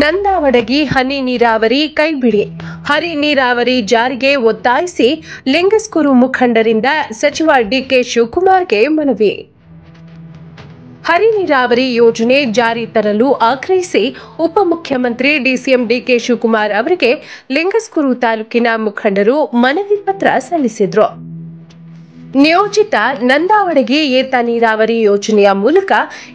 ನಂದಾವಡಗಿ ಹನಿ ನೀರಾವರಿ ಕೈಬಿಡಿ. ಹನಿ ನೀರಾವರಿ ಜಾರಿಗೆ ಒತ್ತಾಯಿಸಿ ಲಿಂಗಸ್ಕೂರು ಮುಖಂಡರಿಂದ ಸಚಿವ ಡಿಕೆ ಶಿವಕುಮಾರ್ಗೆ ಮನವಿ. ಹನಿ ನೀರಾವರಿ ಯೋಜನೆ ಜಾರಿ ತರಲು ಆಗ್ರಹಿಸಿ ಉಪಮುಖ್ಯಮಂತ್ರಿ ಡಿಸಿಎಂ ಡಿಕೆ ಶಿವಕುಮಾರ್ ಅವರಿಗೆ ಲಿಂಗಸ್ಕೂರು ತಾಲೂಕಿನ ಮುಖಂಡರು ಮನವಿ ಪತ್ರ ಸಲ್ಲಿಸಿದರು. ನಿಯೋಜಿತ ನಂದಾವಡಗಿ ಏತ ನೀರಾವರಿ ಯೋಜನೆಯ ಮೂಲಕ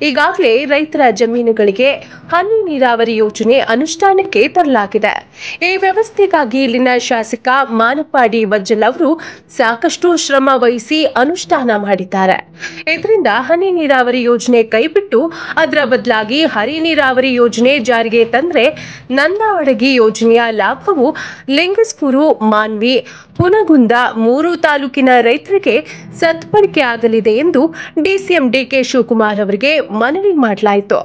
ಈಗಾಗಲೇ ರೈತರ ಜಮೀನುಗಳಿಗೆ ಹನಿ ನೀರಾವರಿ ಯೋಜನೆ ಅನುಷ್ಠಾನಕ್ಕೆ ತರಲಾಗಿದೆ. ಈ ವ್ಯವಸ್ಥೆಗಾಗಿ ಇಲ್ಲಿನ ಶಾಸಕ ಮಾನಪ್ಪಾಡಿ ವಜ್ಜಲ್ ಅವರು ಸಾಕಷ್ಟು ಶ್ರಮ ವಹಿಸಿ ಅನುಷ್ಠಾನ ಮಾಡಿದ್ದಾರೆ. ಇದರಿಂದ ಹನಿ ನೀರಾವರಿ ಯೋಜನೆ ಕೈಬಿಟ್ಟು ಅದರ ಬದಲಾಗಿ ಹನಿ ನೀರಾವರಿ ಯೋಜನೆ ಜಾರಿಗೆ ತಂದ್ರೆ ನಂದಾವಡಗಿ ಯೋಜನೆಯ ಲಾಭವು ಲಿಂಗಸ್ಕೂರು, ಮಾನ್ವಿ, ಹುನಗುಂದ 3 ತಾಲೂಕಿನ ರೈತರಿಗೆ ಸದ್ಬಳಕೆ ಆಗಲಿದೆ ಎಂದು ಡಿಸಿಎಂ ಡಿಕೆ ಶಿವಕುಮಾರ್ ಅವರಿಗೆ ಮನವಿ ಮಾಡಲಾಯಿತು.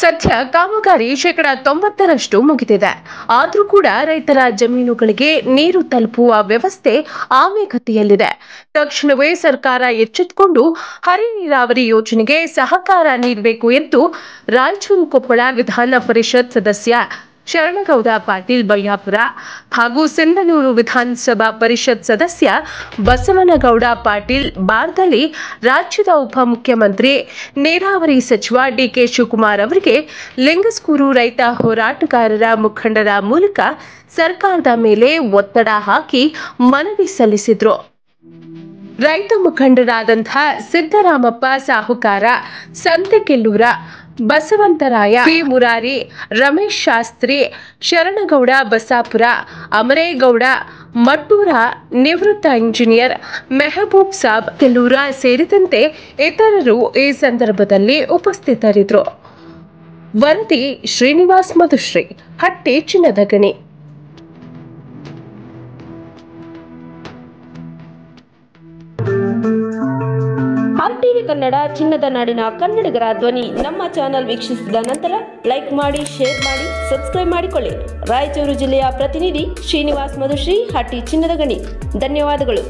ಸದ್ಯ ಕಾಮಗಾರಿ 90% ಮುಗಿದಿದೆ. ಆದರೂ ಕೂಡ ರೈತರ ಜಮೀನುಗಳಿಗೆ ನೀರು ತಲುಪುವ ವ್ಯವಸ್ಥೆ ಆಮೆಗತಿಯಲ್ಲಿದೆ. ತಕ್ಷಣವೇ ಸರ್ಕಾರ ಎಚ್ಚೆತ್ತುಕೊಂಡು ಹನಿ ನೀರಾವರಿ ಯೋಜನೆಗೆ ಸಹಕಾರ ನೀಡಬೇಕು ಎಂದು ರಾಯಚೂರು ಕೊಪ್ಪಳ ವಿಧಾನ ಪರಿಷತ್ ಸದಸ್ಯ ಶರಣಗೌಡ ಪಾಟೀಲ್ ಬಯ್ಯಾಪುರ ಹಾಗೂ ಸಿಂಧನೂರು ವಿಧಾನಸಭಾ ಪರಿಷತ್ ಸದಸ್ಯ ಬಸವನಗೌಡ ಪಾಟೀಲ್ ಬಾರ್ದಲಿ ರಾಜ್ಯದ ಉಪಮುಖ್ಯಮಂತ್ರಿ ನೀರಾವರಿ ಸಚಿವ ಡಿಕೆ ಶಿವಕುಮಾರ್ ಅವರಿಗೆ ಲಿಂಗಸ್ಕೂರು ರೈತ ಹೋರಾಟಗಾರರ ಮುಖಂಡರ ಮೂಲಕ ಸರ್ಕಾರದ ಮೇಲೆ ಒತ್ತಡ ಹಾಕಿ ಮನವಿ ಸಲ್ಲಿಸಿದರು. ರೈತ ಮುಖಂಡರಾದಂತಹ ಸಿದ್ದರಾಮಪ್ಪ ಸಾಹುಕಾರ, ಸಂತೆಕೆಲ್ಲೂರ ಬಸವಂತರಾಯ, ಪಿ ಮುರಾರಿ, ರಮೇಶ್ ಶಾಸ್ತ್ರಿ, ಶರಣಗೌಡ ಬಸಾಪುರ, ಅಮರೇಗೌಡ ಮಟ್ಟೂರ, ನಿವೃತ್ತ ಇಂಜಿನಿಯರ್ ಮೆಹಬೂಬ್ ಸಾಬ್ ಕೆಲೂರ ಸೇರಿದಂತೆ ಇತರರು ಈ ಸಂದರ್ಭದಲ್ಲಿ ಉಪಸ್ಥಿತರಿದ್ದರು. ವರದಿ ಶ್ರೀನಿವಾಸ್ ಮಧುಶ್ರೀ, ಹಟ್ಟಿ ಚಿನ್ನದ ಗಣಿ. ಆರ್ಟಿವಿ ಕನ್ನಡ, ಚಿನ್ನದ ನಾಡಿನ ಕನ್ನಡಿಗರ ಧ್ವನಿ. ನಮ್ಮ ಚಾನೆಲ್ ವೀಕ್ಷಿಸಿದ ನಂತರ ಲೈಕ್ ಮಾಡಿ, ಶೇರ್ ಮಾಡಿ, ಸಬ್ಸ್ಕ್ರೈಬ್ ಮಾಡಿಕೊಳ್ಳಿ. ರಾಯಚೂರು ಜಿಲ್ಲೆಯ ಪ್ರತಿನಿಧಿ ಶ್ರೀನಿವಾಸ್ ಮಧುಶ್ರೀ, ಹಟ್ಟಿ ಚಿನ್ನದ ಗಣಿ. ಧನ್ಯವಾದಗಳು.